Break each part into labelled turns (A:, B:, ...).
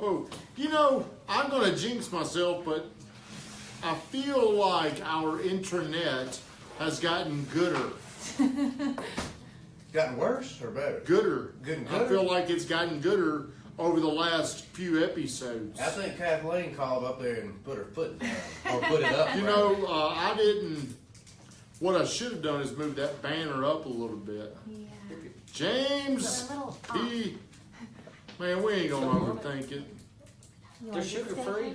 A: whoa. You know, I'm going to jinx myself, but I feel like our internet has gotten gooder.
B: Gotten worse or better?
A: Gooder.
B: Good.
A: I feel like it's gotten gooder over the last few episodes.
B: I think Kathleen called up there and put her foot down, or put it up.
A: You know, I didn't. What I should have done is move that banner up a little bit.
C: Yeah.
A: James, man, we ain't gonna overthink it.
D: They're sugar free.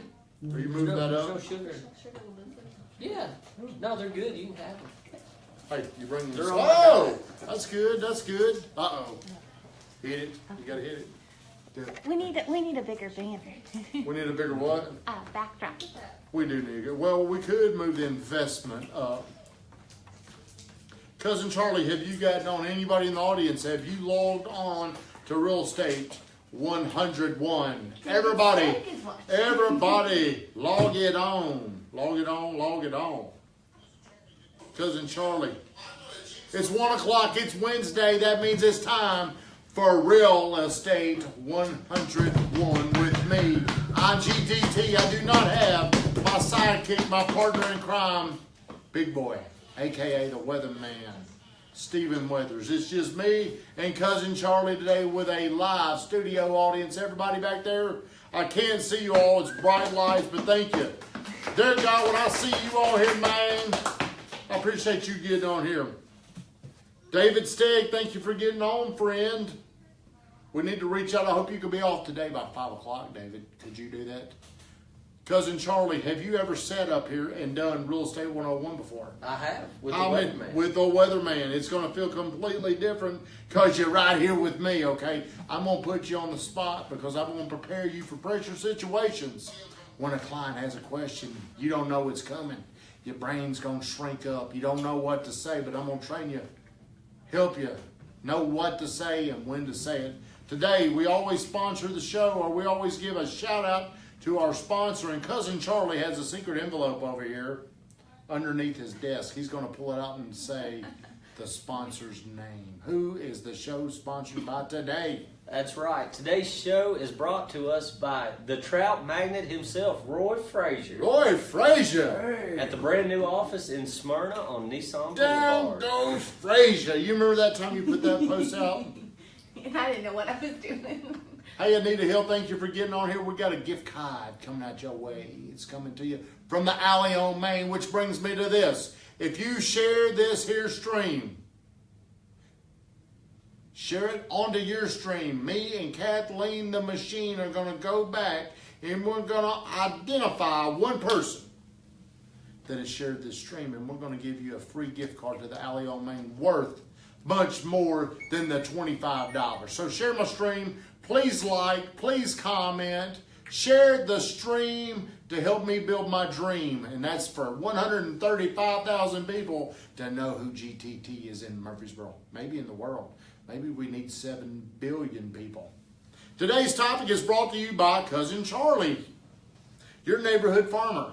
A: Are you moving that
D: No
A: up?
D: sugar. Yeah. No, they're good. You can have them.
A: Hey, you bring them.
D: They're on
A: Oh, that's good. That's good. Uh-oh. Hit it. You gotta hit it. Do it.
C: We need a bigger banner.
A: We need a bigger what?
C: Backdrop.
A: We do need it. Well, we could move the investment up. Cousin Charlie, have you gotten on? Anybody in the audience, have you logged on to Real Estate 101? Everybody, log it on. Log it on, log it on. Cousin Charlie. It's 1 o'clock, it's Wednesday. That means it's time for Real Estate 101 with me. I'm GTT. I do not have my sidekick, my partner in crime, Big Boy, a.k.a. the Weatherman, Stephen Weathers. It's just me and Cousin Charlie today with a live studio audience. Everybody back there, I can't see you all. It's bright lights, but thank you. Dear God, when I see you all here, man, I appreciate you getting on here. David Stegg, thank you for getting on, friend. We need to reach out. I hope you can be off today by 5 o'clock, David. Could you do that? Cousin Charlie, have you ever sat up here and done Real Estate 101 before?
D: I have. With the Weatherman.
A: With the Weatherman. It's going to feel completely different because you're right here with me, okay? I'm going to put you on the spot because I'm going to prepare you for pressure situations. When a client has a question, you don't know it's coming. Your brain's going to shrink up. You don't know what to say, but I'm going to train you, help you know what to say and when to say it. Today, we always sponsor the show, or we always give a shout out to our sponsor, and Cousin Charlie has a secret envelope over here underneath his desk. He's going to pull it out and say the sponsor's name. Who is the show sponsored by today?
D: That's right. Today's show is brought to us by the trout magnate himself, Roy Frazier.
A: Roy Frazier!
D: At the brand new office in Smyrna on Nissan
A: Down
D: Boulevard.
A: goes Frazier. You remember that time you put that post out?
C: I didn't know what I was doing.
A: Hey, Anita Hill, thank you for getting on here. We got a gift card coming out your way. It's coming to you from the Alley on Main, which brings me to this. If you share this here stream, share it onto your stream. Me and Kathleen the Machine are going to go back and we're going to identify one person that has shared this stream, and we're going to give you a free gift card to the Alley on Main worth much more than the $25. So share my stream. Please like, please comment, share the stream to help me build my dream. And that's for 135,000 people to know who GTT is in Murfreesboro, maybe in the world. Maybe we need 7 billion people. Today's topic is brought to you by Cousin Charlie, your neighborhood farmer.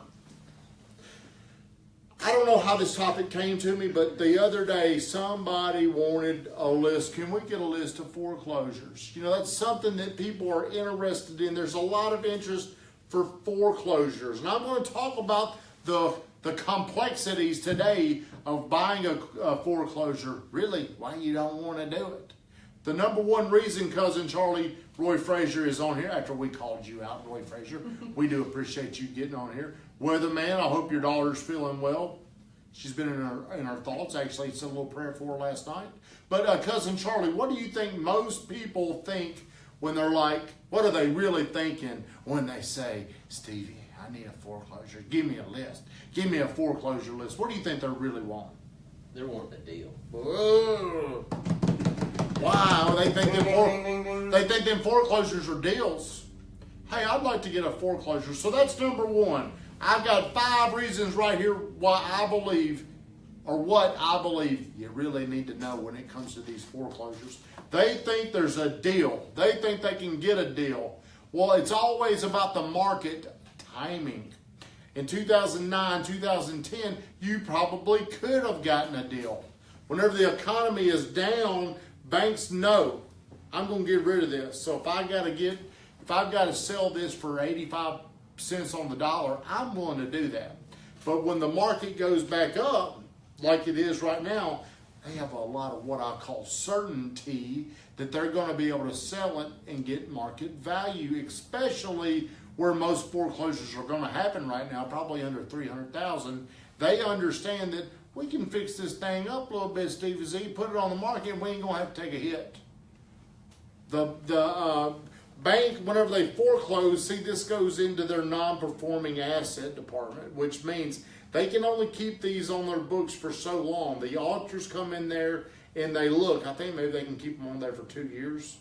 A: I don't know how this topic came to me, but the other day somebody wanted a list. Can we get a list of foreclosures? You know, that's something that people are interested in. There's a lot of interest for foreclosures. And I'm going to talk about the complexities today of buying a foreclosure. Really, why you don't want to do it. The number one reason, Cousin Charlie, Roy Frazier is on here after we called you out, Roy Frazier. We do appreciate you getting on here. Weatherman, I hope your daughter's feeling well. She's been in our thoughts. Actually, said a little prayer for her last night. But Cousin Charlie, what do you think most people think when they're like, what are they really thinking when they say, Stevie, I need a foreclosure. Give me a list. Give me a foreclosure list. What do you think they're really wanting?
D: They're wanting a deal.
A: Whoa. Wow, they think them foreclosures are deals. Hey, I'd like to get a foreclosure. So that's number one. I've got 5 reasons right here why I believe, or what I believe you really need to know when it comes to these foreclosures. They think there's a deal. They think they can get a deal. Well, it's always about the market timing. In 2009, 2010, you probably could have gotten a deal. Whenever the economy is down, banks know, I'm going to get rid of this. So if I got to get if I've got to sell this for 85 cents on the dollar, I'm willing to do that. But when the market goes back up, like it is right now, they have a lot of what I call certainty that they're going to be able to sell it and get market value, especially where most foreclosures are going to happen right now, probably under 300,000. They understand that we can fix this thing up a little bit, Stevie Z, put it on the market, and we ain't going to have to take a hit. The bank, whenever they foreclose, see, this goes into their non-performing asset department, which means they can only keep these on their books for so long. The auditors come in there and they look. I think maybe they can keep them on there for 2 years.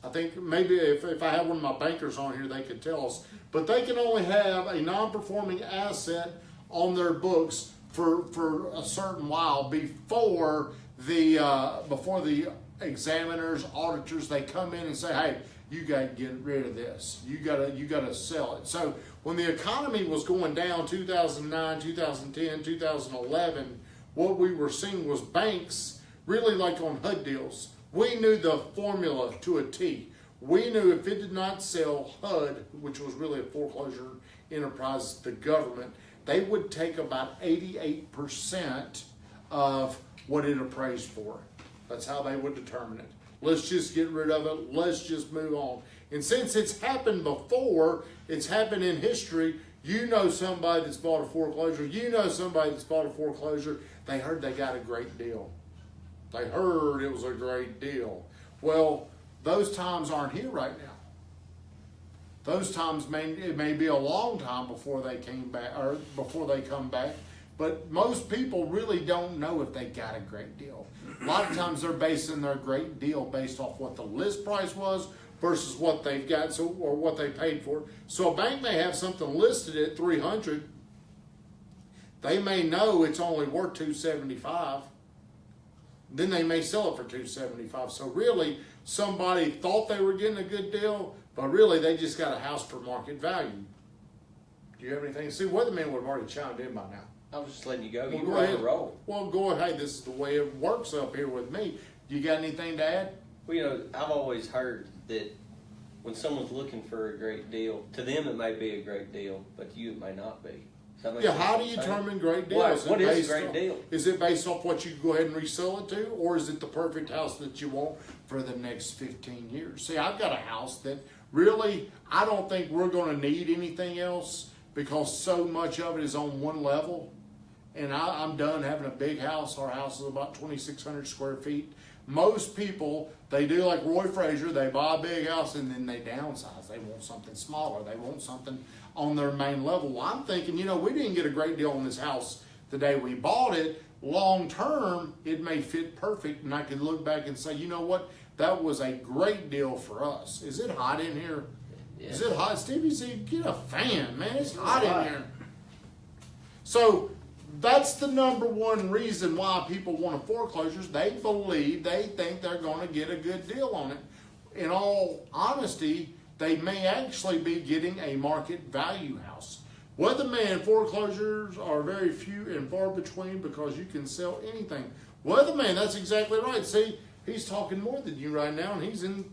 A: I think maybe if I had one of my bankers on here, they could tell us. But they can only have a non-performing asset on their books for a certain while before the examiners, auditors, they come in and say, hey, you got to get rid of this. You got to sell it. So when the economy was going down, 2009, 2010, 2011, what we were seeing was banks really like on HUD deals. We knew the formula to a T. We knew if it did not sell HUD, which was really a foreclosure enterprise, the government, they would take about 88% of what it appraised for. That's how they would determine it. Let's just get rid of it. Let's just move on. And since it's happened before, it's happened in history, you know somebody that's bought a foreclosure. You know somebody that's bought a foreclosure. They heard they got a great deal. They heard it was a great deal. Well, those times aren't here right now. Those times it may be a long time before they came back or before they come back. But most people really don't know if they got a great deal. A lot of times they're basing their great deal based off what the list price was versus what they've got, or what they paid for. So a bank may have something listed at 300. They may know it's only worth 275. Then they may sell it for 275. So really, somebody thought they were getting a good deal, but really they just got a house for market value. Do you have anything? See, Weatherman would have already chimed in by now.
D: I was just letting you go.
A: Well,
D: You were on the roll.
A: Well, go ahead. Hey, this is the way it works up here with me. You got anything to add?
D: Well, you know, I've always heard that when someone's looking for a great deal, to them it may be a great deal, but to you it may not be.
A: Yeah, how do you determine great deals?
D: What is a great deal?
A: Is it based off what you can go ahead and resell it to, or is it the perfect house that you want for the next 15 years? See, I've got a house that really, I don't think we're going to need anything else because so much of it is on one level. And I'm done having a big house. Our house is about 2,600 square feet. Most people, they do like Roy Frazier, they buy a big house and then they downsize. They want something smaller. They want something on their main level. Well, I'm thinking, you know, we didn't get a great deal on this house the day we bought it. Long term, it may fit perfect, and I could look back and say, you know what, that was a great deal for us. Is it hot in here? Yeah. Is it hot? Stevie Z, get a fan, man. It's hot in here. So that's the number one reason why people want a foreclosures. They think they're going to get a good deal on it. In all honesty, they may actually be getting a market value house. Weatherman foreclosures are very few and far between because you can sell anything. Weatherman, that's exactly right. See, he's talking more than you right now, and he's in,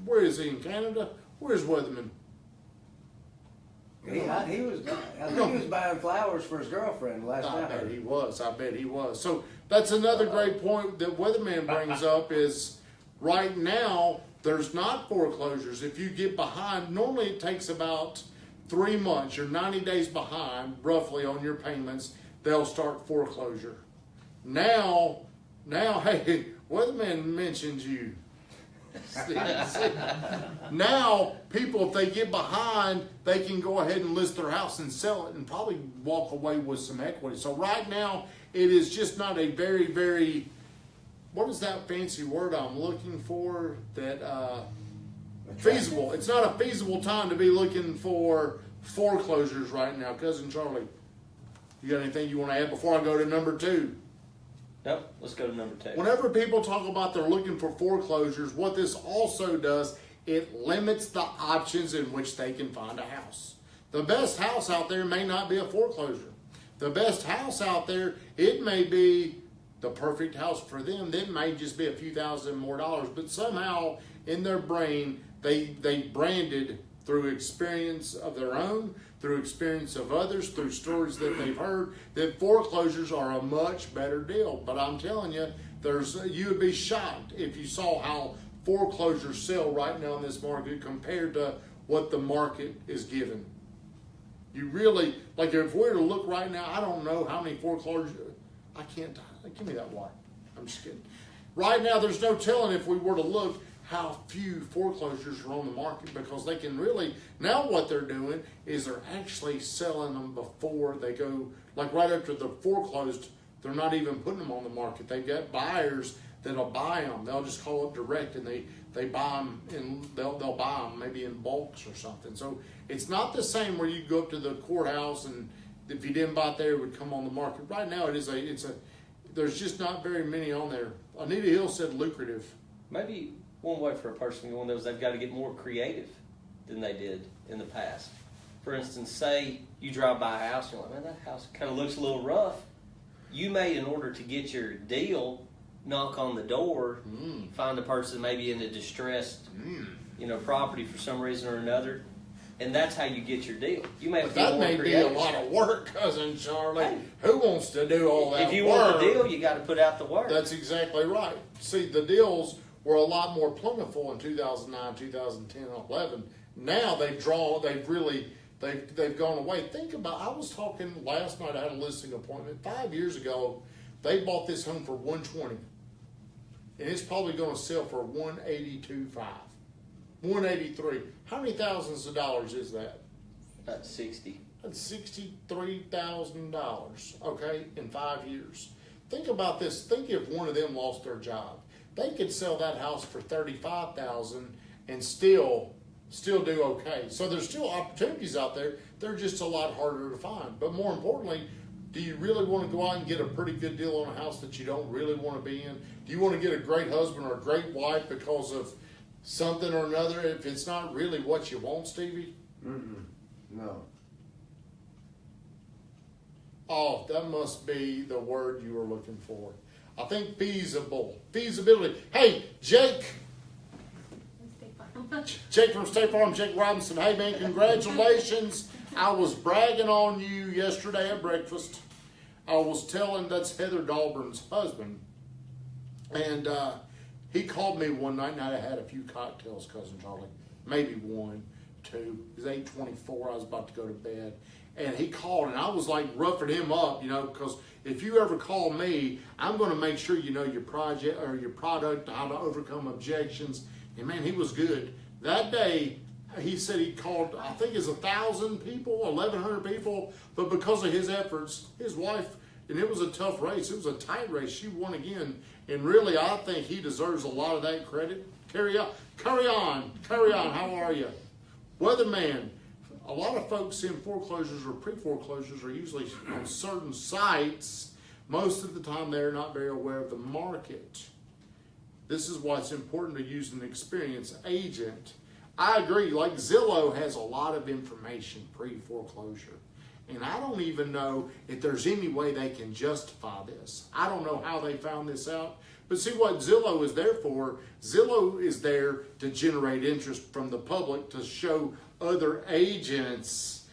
A: where is he, in Canada? Where's Weatherman?
B: I think he was buying flowers for his girlfriend last night.
A: I bet he was. So that's another great point that Weatherman brings up is right now there's not foreclosures. If you get behind, normally it takes about 3 months. You're 90 days behind roughly on your payments. They'll start foreclosure. Now, hey, Weatherman mentions you. Now, people, if they get behind, they can go ahead and list their house and sell it and probably walk away with some equity. So right now, it is just not a very, very, what is that fancy word I'm looking for? That feasible. It's not a feasible time to be looking for foreclosures right now. Cousin Charlie, you got anything you want to add before I go to number 2?
D: Nope, let's go to number 2.
A: Whenever people talk about they're looking for foreclosures, what this also does, it limits the options in which they can find a house. The best house out there may not be a foreclosure. The best house out there, it may be the perfect house for them. It may just be a few thousand more dollars, but somehow in their brain, they branded through experience of their own, through experience of others, through stories that they've heard, that foreclosures are a much better deal. But I'm telling you, you would be shocked if you saw how foreclosures sell right now in this market compared to what the market is giving. You really, like if we were to look right now, I don't know how many foreclosures, I can't, give me that water. I'm just kidding. Right now, there's no telling if we were to look how few foreclosures are on the market, because they can really, now what they're doing is they're actually selling them before they go, like right after they're foreclosed, they're not even putting them on the market. They've got buyers that'll buy them. They'll just call it direct, and they buy them, and they'll buy them maybe in bulks or something. So it's not the same where you go up to the courthouse and if you didn't buy it there, it would come on the market. Right now, there's just not very many on there. Anita Hill said lucrative.
D: Maybe one way for a person to go on those, they've got to get more creative than they did in the past. For instance, say you drive by a house and you're like, man, that house kind of looks a little rough. You may, in order to get your deal, knock on the door, find a person maybe in a distressed, property for some reason or another, and that's how you get your deal. You may have to
A: that may
D: creative.
A: be a lot of work, Cousin Charlie. Hey, who wants to do all that work?
D: If you want the deal, you got to put out the work.
A: That's exactly right. See, the deals were a lot more plentiful in 2009, 2010, and 11. Now they've gone away. Think about, I was talking last night, I had a listing appointment. 5 years ago, they bought this home for $120,000. And it's probably going to sell for $182,500. $183,000. How many thousands of dollars is that?
D: About 60.
A: That's $63,000, okay, in 5 years. Think about this. Think if one of them lost their job. They could sell that house for $35,000 and still do okay. So there's still opportunities out there. They're just a lot harder to find. But more importantly, do you really want to go out and get a pretty good deal on a house that you don't really want to be in? Do you want to get a great husband or a great wife because of something or another if it's not really what you want, Stevie?
B: No.
A: Oh, that must be the word you were looking for. I think feasibility. Hey, Jake from State Farm, Jake Robinson. Hey, man, congratulations. I was bragging on you yesterday at breakfast. I was telling, that's Heather Dahlburn's husband. And he called me one night, and I had a few cocktails, Cousin Charlie. Maybe 1, 2. It was 8:24. I was about to go to bed. And he called, and I was like roughing him up, because if you ever call me, I'm going to make sure you know your project or your product, how to overcome objections. And man, he was good. That day, he said he called, I think it's 1,000 people, 1,100 people, but because of his efforts, his wife, and it was a tough race. It was a tight race. She won again. And really, I think he deserves a lot of that credit. Carry on. How are you? Weatherman. A lot of folks in foreclosures or pre-foreclosures are usually on certain sites. Most of the time, they're not very aware of the market. This is why it's important to use an experienced agent. I agree, like Zillow has a lot of information pre-foreclosure. And I don't even know if there's any way they can justify this. I don't know how they found this out. But see what Zillow is there for? Zillow is there to generate interest from the public, to show other agents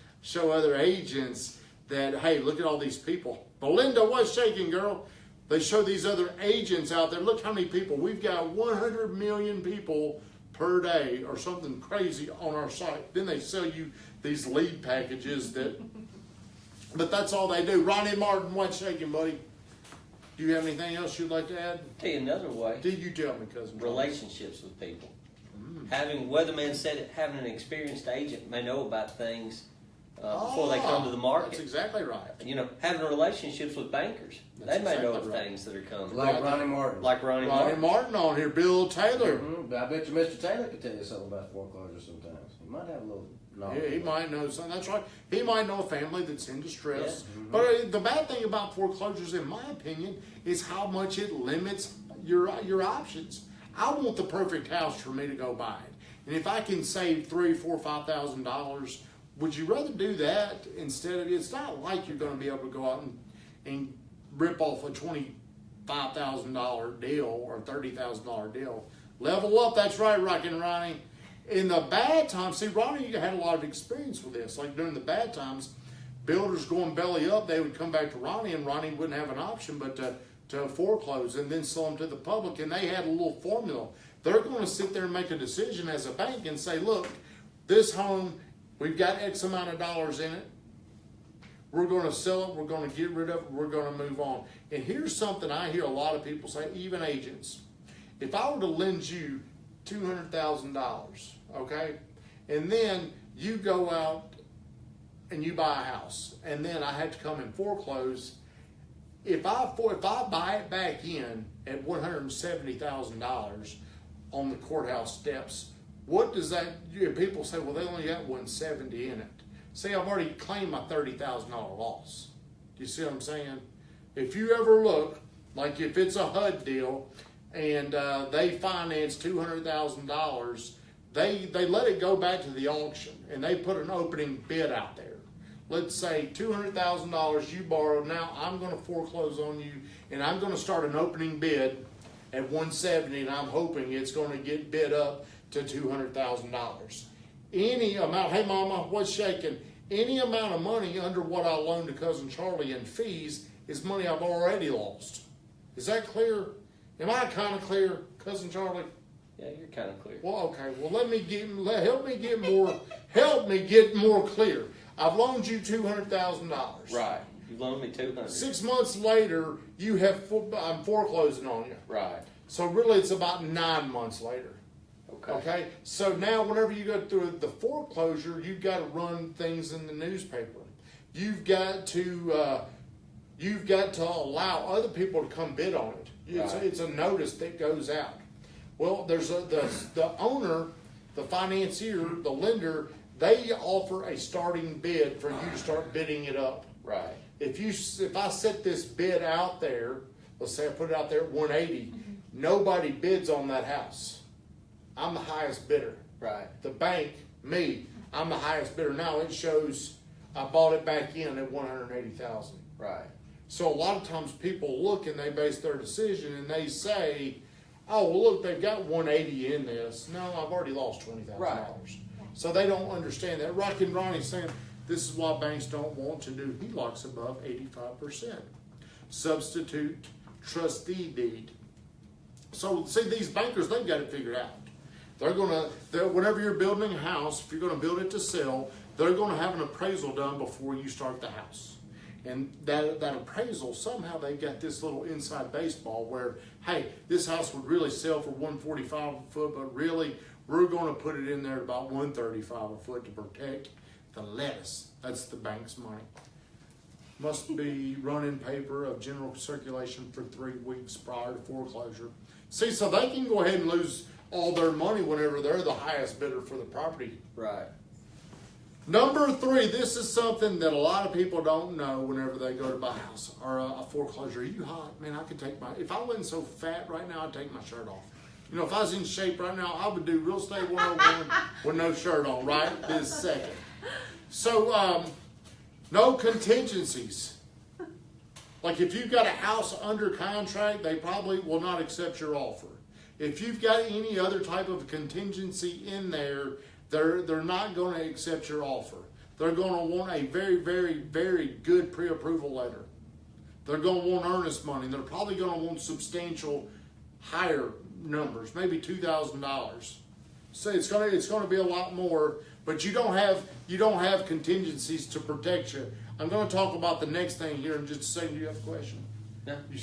A: that, hey, look at all these people. Belinda, what's shaking, girl? They show these other agents out there. Look how many people. We've got 100 million people per day or something crazy on our site. Then they sell you these lead packages but that's all they do. Ronnie Martin, what's shaking, buddy? Do you have anything else you'd like to add?
D: Tell you another way.
A: Did you tell me, Cousin?
D: Relationships with people. Having, Weatherman said it, having an experienced agent may know about things before they come to the market.
A: That's exactly right.
D: Having relationships with bankers.
A: That's
D: they may know
A: exactly
D: of
A: right.
D: things that are coming.
B: Like Ronnie Martin.
D: Like Ronnie
A: Ronnie Martin on here, Bill Taylor.
B: I bet you Mr. Taylor could tell you something about foreclosure sometimes. He might have a little knowledge.
A: Yeah, he might know something. That's right. He might know a family that's in distress.
D: Yeah.
A: But the bad thing about foreclosures, in my opinion, is how much it limits your options. I want the perfect house for me to go buy it. And if I can save $3,000, $4,000, $5,000, would you rather do that instead of? It's not like you're going to be able to go out and rip off a $25,000 deal or $30,000 deal. Level up. That's right, Rockin' Ronnie. In the bad times, see, Ronnie had a lot of experience with this. Like during the bad times, builders going belly up, they would come back to Ronnie, and Ronnie wouldn't have an option but to foreclose and then sell them to the public. And they had a little formula. They're going to sit there and make a decision as a bank and say, look, this home, we've got X amount of dollars in it. We're going to sell it. We're going to get rid of it. We're going to move on. And here's something I hear a lot of people say, even agents. If I were to lend you $200,000, okay, and then you go out and you buy a house, and then I had to come and foreclose, if I buy it back in at $170,000 on the courthouse steps, what does that? People say, well, they only got $170 in it. See, I've already claimed my $30,000 loss. Do you see what I'm saying? If you ever look, like if it's a HUD deal and they finance $200,000, they let it go back to the auction and they put an opening bid out there. Let's say $200,000 you borrowed. Now I'm going to foreclose on you, and I'm going to start an opening bid at $170, and I'm hoping it's going to get bid up to $200,000. Any amount, hey mama, what's shaking? Any amount of money under what I loaned to Cousin Charlie in fees is money I've already lost. Is that clear? Am I kind of clear, Cousin Charlie?
D: Yeah, you're kind of clear.
A: Well, okay. Well, help me get more clear. I've loaned you $200,000.
D: Right. You loaned me $200,000.
A: 6 months later, I'm foreclosing on you.
D: Right.
A: So really, it's about 9 months later. Okay. So now, whenever you go through the foreclosure, you've got to run things in the newspaper. You've got to allow other people to come bid on it. It's a notice that goes out. Well, there's the owner, the financier, the lender. They offer a starting bid for you to start bidding it up.
D: Right.
A: If I set this bid out there, let's say I put it out there at 180, nobody bids on that house. I'm the highest bidder.
D: Right.
A: The bank, me, I'm the highest bidder. Now it shows I bought it back in at $180,000.
D: Right.
A: So a lot of times people look and they base their decision and they say, oh, well, look, they've got 180 in this. No, I've already lost $20,000.
D: Right.
A: So they don't understand that. Rocky and Ronnie's saying this is why banks don't want to do HELOCs above 85%. Substitute trustee deed. So see, these bankers, they've got it figured out. Whenever you're building a house, if you're going to build it to sell, they're going to have an appraisal done before you start the house. And that appraisal, somehow they got this little inside baseball where, hey, this house would really sell for $145 a foot, but really we're going to put it in there at about $135 a foot to protect the lettuce. That's the bank's money. Must be run in paper of general circulation for 3 weeks prior to foreclosure. See, so they can go ahead and lose all their money whenever they're the highest bidder for the property.
D: Right.
A: Number 3, this is something that a lot of people don't know whenever they go to buy a house or a foreclosure. Are you hot? Man, I could if I wasn't so fat right now, I'd take my shirt off. You know, if I was in shape right now, I would do Real Estate 101 with no shirt on right this second. So, no contingencies. Like if you've got a house under contract, they probably will not accept your offer. If you've got any other type of contingency in there, they're not going to accept your offer. They're going to want a very, very, very good pre-approval letter. They're going to want earnest money. They're probably going to want substantial higher numbers, maybe $2,000. So it's going to be a lot more, but you don't have contingencies to protect you. I'm going to talk about the next thing here in just a second. Do you have a question?
D: No,
A: You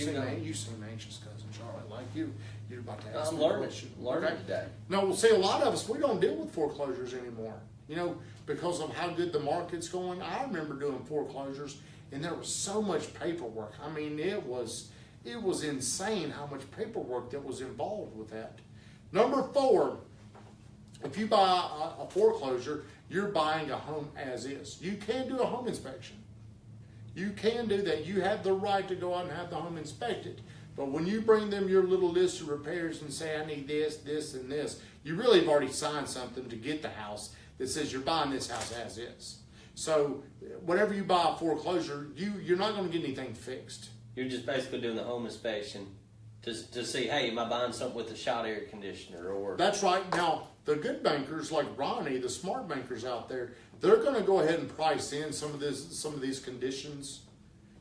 A: seem anxious, Cousin Charlie, like you're about to ask
D: I'm
A: me a
D: learning
A: question.
D: today.
A: No, well, see, a lot of us, we don't deal with foreclosures anymore. You know, because of how good the market's going. I remember doing foreclosures, and there was so much paperwork. I mean, it was insane how much paperwork that was involved with that. Number 4, if you buy a foreclosure, you're buying a home as is. You can do a home inspection. You can do that. You have the right to go out and have the home inspected. But when you bring them your little list of repairs and say, I need this, this, and this, you really have already signed something to get the house that says you're buying this house as is. So whenever you buy a foreclosure, you're not going to get anything fixed.
D: You're just basically doing the home inspection to see, hey, am I buying something with a shot air conditioner or?
A: That's right. Now, the good bankers like Ronnie, the smart bankers out there, they're going to go ahead and price in some of these conditions.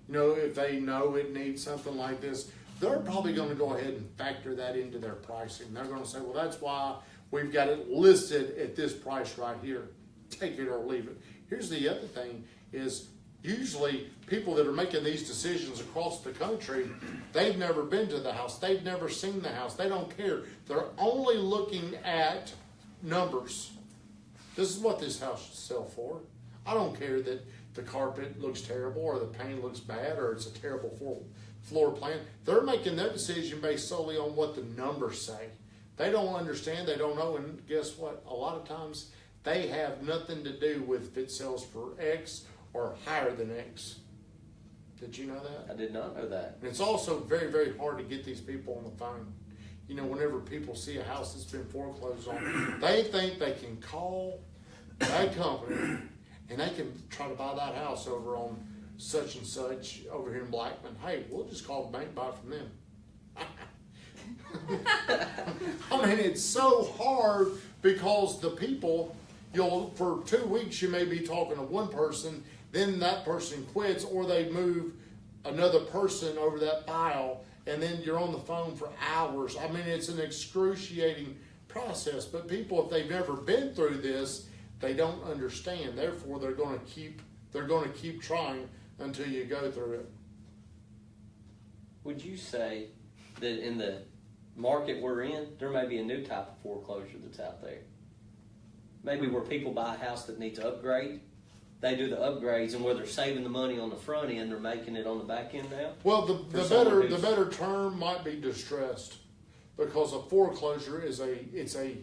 A: You know, if they know it needs something like this, they're probably going to go ahead and factor that into their pricing. They're going to say, well, that's why we've got it listed at this price right here. Take it or leave it. Here's the other thing is usually people that are making these decisions across the country, they've never been to the house. They've never seen the house. They don't care. They're only looking at numbers. This is what this house should sell for. I don't care that the carpet looks terrible or the paint looks bad or it's a terrible floor plan. They're making their decision based solely on what the numbers say. They don't understand, they don't know, and guess what? A lot of times they have nothing to do with if it sells for X or higher than X. Did you know that?
D: I did not know that.
A: And it's also very, very hard to get these people on the phone. You know, whenever people see a house that's been foreclosed on, they think they can call that company and they can try to buy that house over on such and such over here in Blackman. Hey, we'll just call the bank, buy from them. I mean, it's so hard because the people, for 2 weeks you may be talking to one person, then that person quits or they move another person over that file and then you're on the phone for hours. I mean, it's an excruciating process, but people, if they've never been through this, they don't understand. Therefore, they're going to keep trying until you go through it.
D: Would you say that in the market we're in, there may be a new type of foreclosure that's out there? Maybe where people buy a house that needs to upgrade, they do the upgrades, and where they're saving the money on the front end, they're making it on the back end now?
A: Well, the better term might be distressed, because a foreclosure is a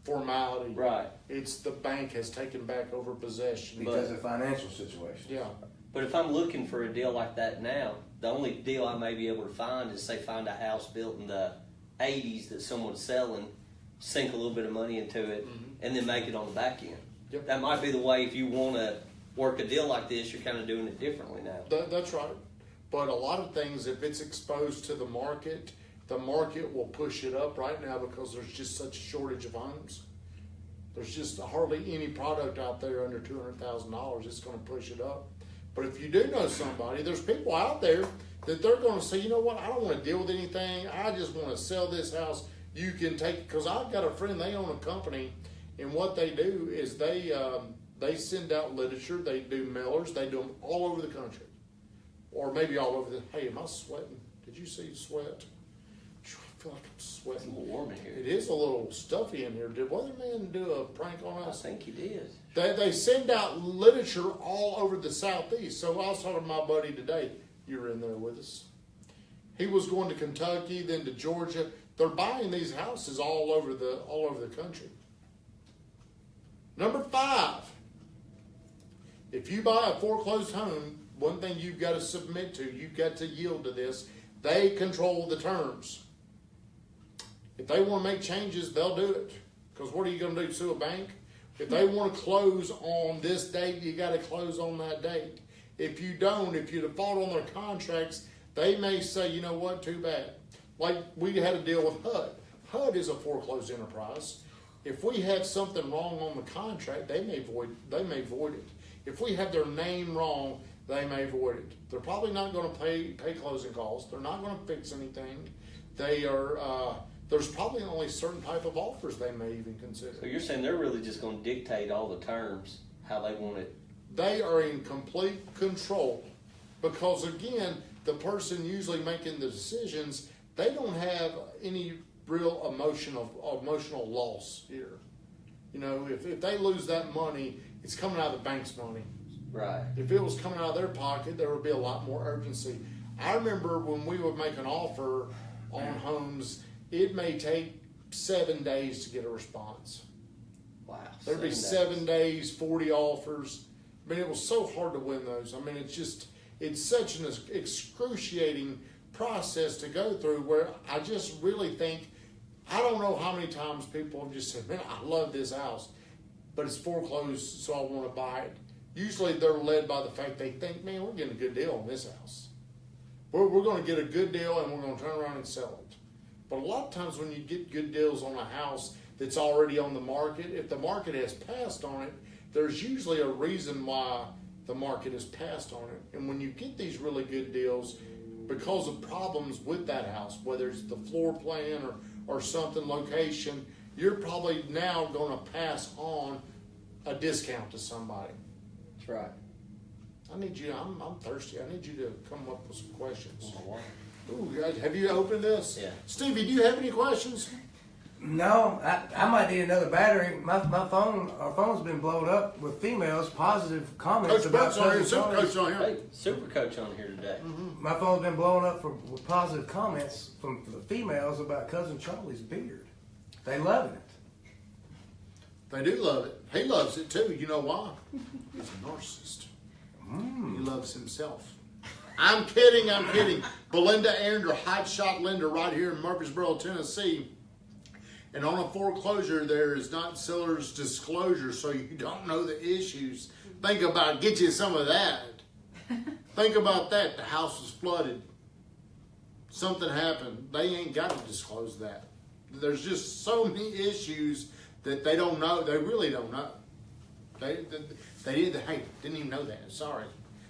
A: formality.
D: Right.
A: It's the bank has taken back over possession.
B: Because of financial situation.
A: Yeah.
D: But if I'm looking for a deal like that now, the only deal I may be able to find is, say, find a house built in the 80s that someone's selling, sink a little bit of money into it, and then make it on the back end.
A: Yep.
D: That might be the way if you want to work a deal like this, you're kind of doing it differently now.
A: That's right. But a lot of things, if it's exposed to the market will push it up right now because there's just such a shortage of homes. There's just hardly any product out there under $200,000. It's going to push it up. But if you do know somebody, there's people out there that they're going to say, you know what, I don't want to deal with anything. I just want to sell this house. You can take it. Because I've got a friend, they own a company, and what they do is they send out literature. They do mailers. They do them all over the country. Or maybe all over the, hey, am I sweating? Did you see sweat? I feel like I'm sweating.
D: It's a little warm in here.
A: It is a little stuffy in here. Did Weatherman do a prank on us?
D: I think he did.
A: They send out literature all over the Southeast. So I was talking to my buddy today. You were in there with us. He was going to Kentucky, then to Georgia. They're buying these houses all over the country. Number 5. If you buy a foreclosed home, one thing you've got to submit to, you've got to yield to this. They control the terms. If they want to make changes, they'll do it. Because what are you going to do, sue a bank? If they want to close on this date, you got to close on that date. If you don't, if you default on their contracts, they may say, you know what, too bad. Like we had a deal with HUD. HUD is a foreclosed enterprise. If we have something wrong on the contract, they may void it. If we have their name wrong, they may void it. They're probably not going to pay closing costs. They're not going to fix anything. They are. There's probably only certain type of offers they may even consider.
D: So you're saying they're really just going to dictate all the terms, how they want it?
A: They are in complete control because, again, the person usually making the decisions, they don't have any real emotional loss here. You know, if they lose that money, it's coming out of the bank's money.
D: Right.
A: If it was coming out of their pocket, there would be a lot more urgency. I remember when we would make an offer on homes, it may take 7 days to get a response.
D: Wow.
A: There'd be 7 days, 40 offers. I mean, it was so hard to win those. I mean, it's such an excruciating process to go through where I just really think, I don't know how many times people have just said, man, I love this house, but it's foreclosed, so I want to buy it. Usually they're led by the fact they think, man, we're getting a good deal on this house. We're going to get a good deal and we're going to turn around and sell it. But a lot of times when you get good deals on a house that's already on the market, if the market has passed on it, there's usually a reason why the market has passed on it. And when you get these really good deals, because of problems with that house, whether it's the floor plan or something, location, you're probably now going to pass on a discount to somebody.
D: That's right.
A: I need you, I'm thirsty. I need you to come up with some questions. Ooh, have you opened this?
D: Yeah.
A: Stevie, do you have any questions?
B: No, I might need another battery. Our phone's been blown up with females, positive comments
A: Coach
B: about
A: Burke's on here,
B: Cousin
A: Super
B: Charlie's.
A: Coach on here.
D: Hey, Super Coach on here today.
B: My phone's been blown up with positive comments from the females about Cousin Charlie's beard. They loving it.
A: They do love it. He loves it too. You know why? He's a narcissist. He loves himself. I'm kidding. Belinda Andrew, hot shot Linda, right here in Murfreesboro, Tennessee. And on a foreclosure, there is not seller's disclosure, so you don't know the issues. Think about it. Get you some of that. Think about that. The house was flooded. Something happened. They ain't got to disclose that. There's just so many issues that they don't know. They really don't know. They didn't even know that. Sorry.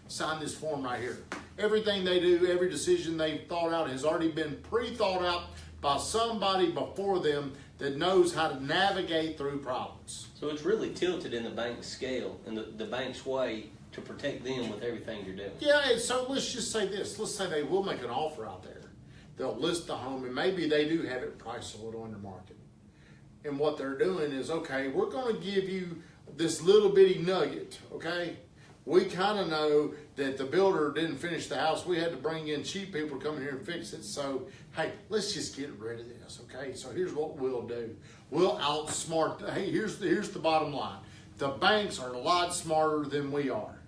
A: Sign this form right here. Everything they do, every decision they've thought out has already been pre-thought out by somebody before them that knows how to navigate through problems.
D: So it's really tilted in the bank's scale and the bank's way to protect them with everything you're doing.
A: Yeah, and so let's just say this. Let's say they will make an offer out there. They'll list the home, and maybe they do have it priced a little under market. And what they're doing is, okay, we're going to give you this little bitty nugget, okay? We kind of know that the builder didn't finish the house. We had to bring in cheap people to come in here and fix it. So, hey, let's just get rid of this, okay? So here's what we'll do. We'll outsmart. Hey, here's the bottom line. The banks are a lot smarter than we are.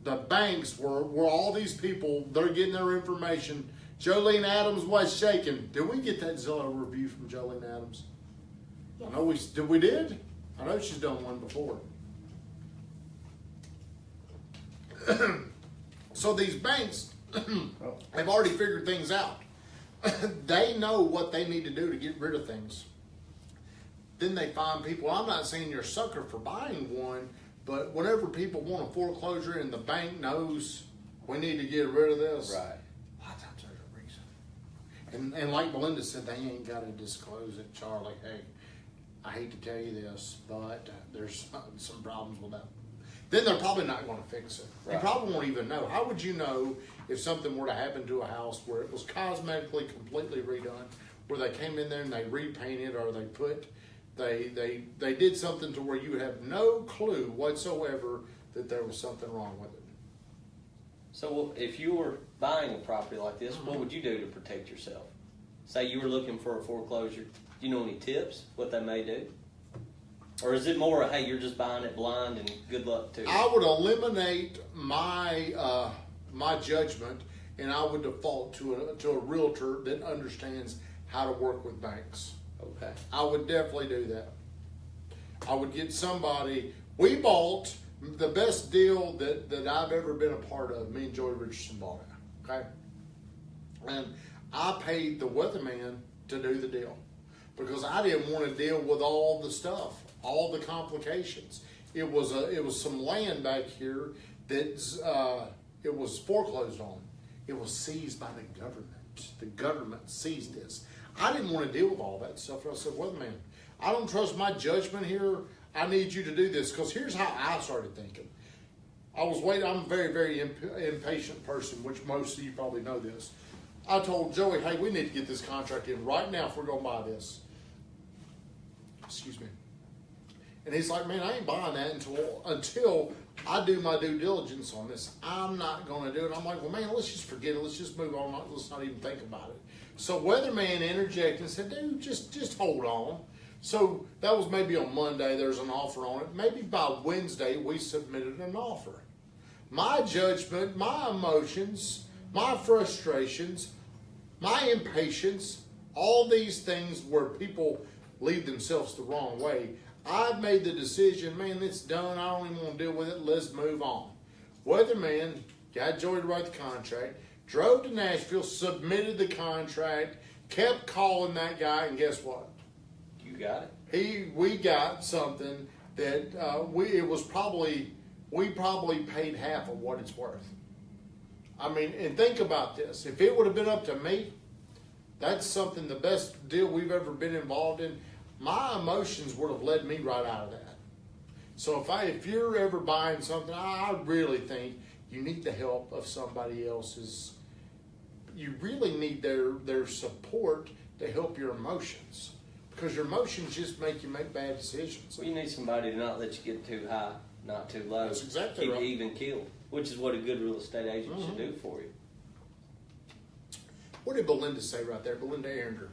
A: The banks were all these people, they're getting their information. Jolene Adams was shaking. Did we get that Zillow review from Jolene Adams?
C: Yes.
A: I know we did. I know she's done one before. So these banks have already figured things out. They know what they need to do to get rid of things. Then they find people. I'm not saying you're a sucker for buying one, but whenever people want a foreclosure and the bank knows we need to get rid of this,
D: Right.
A: a lot of times there's a reason. And like Belinda said, they ain't got to disclose it, Charlie. Hey, I hate to tell you this, but there's some problems with that. Then they're probably not going to fix it.
D: Right.
A: You probably won't even know. How would you know if something were to happen to a house where it was cosmetically completely redone, where they came in there and they repainted, or they did something to where you have no clue whatsoever that there was something wrong with it?
D: So if you were buying a property like this, what would you do to protect yourself? Say you were looking for a foreclosure. Do you know any tips what they may do? Or is it more, hey, you're just buying it blind and good luck to you?
A: I would eliminate my my judgment, and I would default to a realtor that understands how to work with banks.
D: Okay.
A: I would definitely do that. I would get somebody. We bought the best deal that I've ever been a part of. Me and Joey Richardson bought it. Okay, and I paid the weatherman to do the deal because I didn't want to deal with all the stuff, all the complications. It was some land back here that it was foreclosed on. It was seized by the government. The government seized this. I didn't want to deal with all that stuff. I said, weatherman, I don't trust my judgment here. I need you to do this, because here's how I started thinking. I was waiting. I'm a very, very impatient person, which most of you probably know this. I told Joey, hey, we need to get this contract in right now if we're going to buy this. Excuse me. And he's like, man, I ain't buying that until I do my due diligence on this. I'm not going to do it. I'm like, well, man, let's just forget it. Let's just move on. Let's not even think about it. So weatherman interjected and said, dude, just hold on. So that was maybe on Monday. There's an offer on it. Maybe by Wednesday, we submitted an offer. My judgment, my emotions, my frustrations, my impatience, all these things where people lead themselves the wrong way, I've made the decision, man, it's done. I don't even want to deal with it. Let's move on. Weatherman got Joey to write the contract, drove to Nashville, submitted the contract, kept calling that guy, and guess what?
D: You got it.
A: We got something that we probably paid half of what it's worth. I mean, and think about this. If it would have been up to me, that's something, the best deal we've ever been involved in. My emotions would have led me right out of that. So if you're ever buying something, I really think you need the help of somebody else's. You really need their support to help your emotions, because your emotions just make you make bad decisions.
D: Well, you need somebody to not let you get too high, not too low.
A: That's exactly
D: Keep
A: right.
D: you even keeled, which is what a good real estate agent should do for you.
A: What did Belinda say right there? Belinda Ehringer.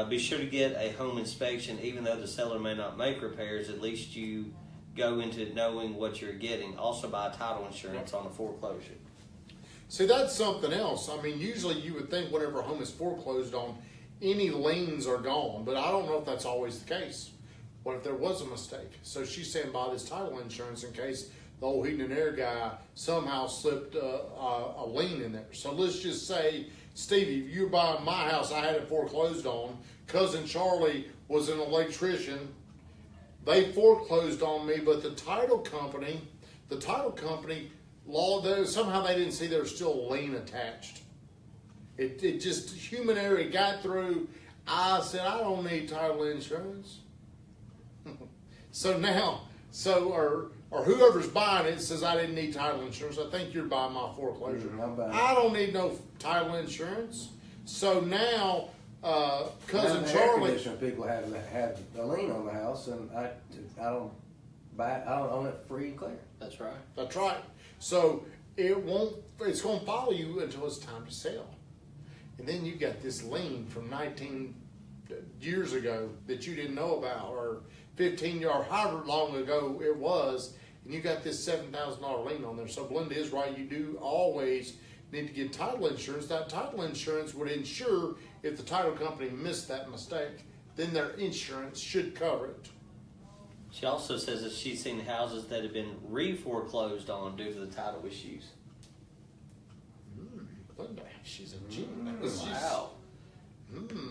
D: Be sure to get a home inspection, even though the seller may not make repairs. At least you go into knowing what you're getting. Also buy title insurance on a foreclosure.
A: See, that's something else. I mean, usually you would think whenever a home is foreclosed on, any liens are gone, but I don't know if that's always the case. What if there was a mistake? So she's saying buy this title insurance in case the old heating and air guy somehow slipped a lien in there. So let's just say, Stevie, if you're buying my house, I had it foreclosed on. Cousin Charlie was an electrician. They foreclosed on me, but the title company somehow they didn't see there was still a lien attached. It just, human error, it got through. I said, I don't need title insurance. Or whoever's buying it says I didn't need title insurance. I think you're buying my foreclosure. I don't need no title insurance. So now, cousin Charlie.
B: People have a lien on the house, and I don't own it free and clear.
D: That's right.
A: That's right. So it's going to follow you until it's time to sell. And then you got this lien from 19 years ago that you didn't know about, or 15 or however long ago it was, and you got this $7,000 lien on there. So Belinda is right. You do always need to get title insurance. That title insurance would ensure if the title company missed that mistake, then their insurance should cover it.
D: She also says that she's seen houses that have been re-foreclosed on due to the title issues.
A: Belinda, she's a genius.
D: Wow.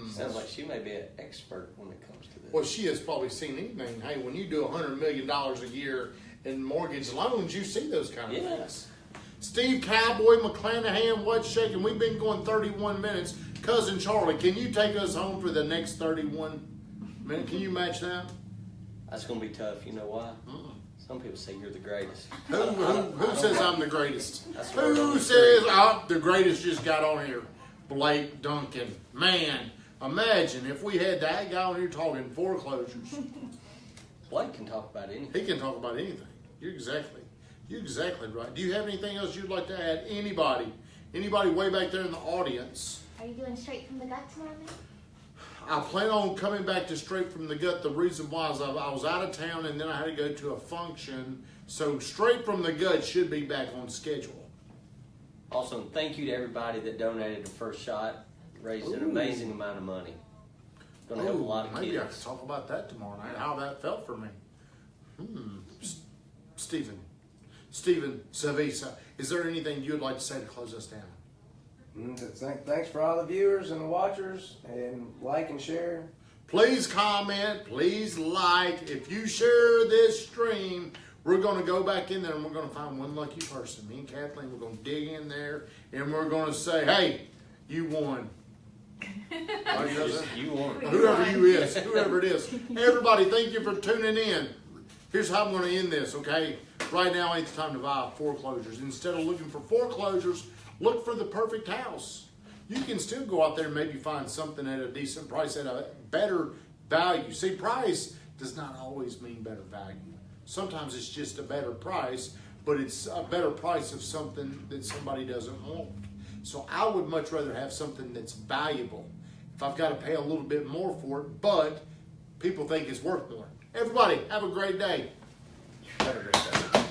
D: Sounds like she may be an expert when it comes to this.
A: Well, she has probably seen anything. Hey, when you do $100 million a year in mortgage loans, you see those kind of things. Steve Cowboy McClanahan, what's shaking? We've been going 31 minutes. Cousin Charlie, can you take us home for the next 31 minutes? Can you match that?
D: That's going to be tough. You know why? Some people say you're the greatest.
A: Who says I'm the greatest?
D: That's
A: Who says the greatest just got on here? Blake Duncan. Man, imagine if we had that guy on here talking foreclosures.
D: Blake can talk about anything.
A: He can talk about anything. You're exactly right. Do you have anything else you'd like to add? Anybody way back there in the audience?
C: Are you doing straight from the gut tomorrow night?
A: I plan on coming back to Straight from the Gut. The reason why is I was out of town and then I had to go to a function. So Straight from the Gut should be back on schedule.
D: Also, thank you to everybody that donated the first shot. Raised an amazing amount of money. Going to help a lot of kids.
A: Maybe I could talk about that tomorrow night, how that felt for me. Stephen Savisa, is there anything you'd like to say to close us down?
B: Thanks for all the viewers and the watchers, and like and share.
A: Please comment, please like. If you share this stream, we're going to go back in there and we're going to find one lucky person. Me and Kathleen, we're going to dig in there and we're going to say, hey, you won.
D: You won.
A: Whoever it is. Everybody, thank you for tuning in. Here's how I'm going to end this, okay? Right now ain't the time to buy foreclosures. Instead of looking for foreclosures, look for the perfect house. You can still go out there and maybe find something at a decent price, at a better value. See, price does not always mean better value. Sometimes it's just a better price, but it's a better price of something that somebody doesn't want. So I would much rather have something that's valuable. If I've got to pay a little bit more for it, but people think it's worth more. Everybody, have a great day.
B: Have a great day.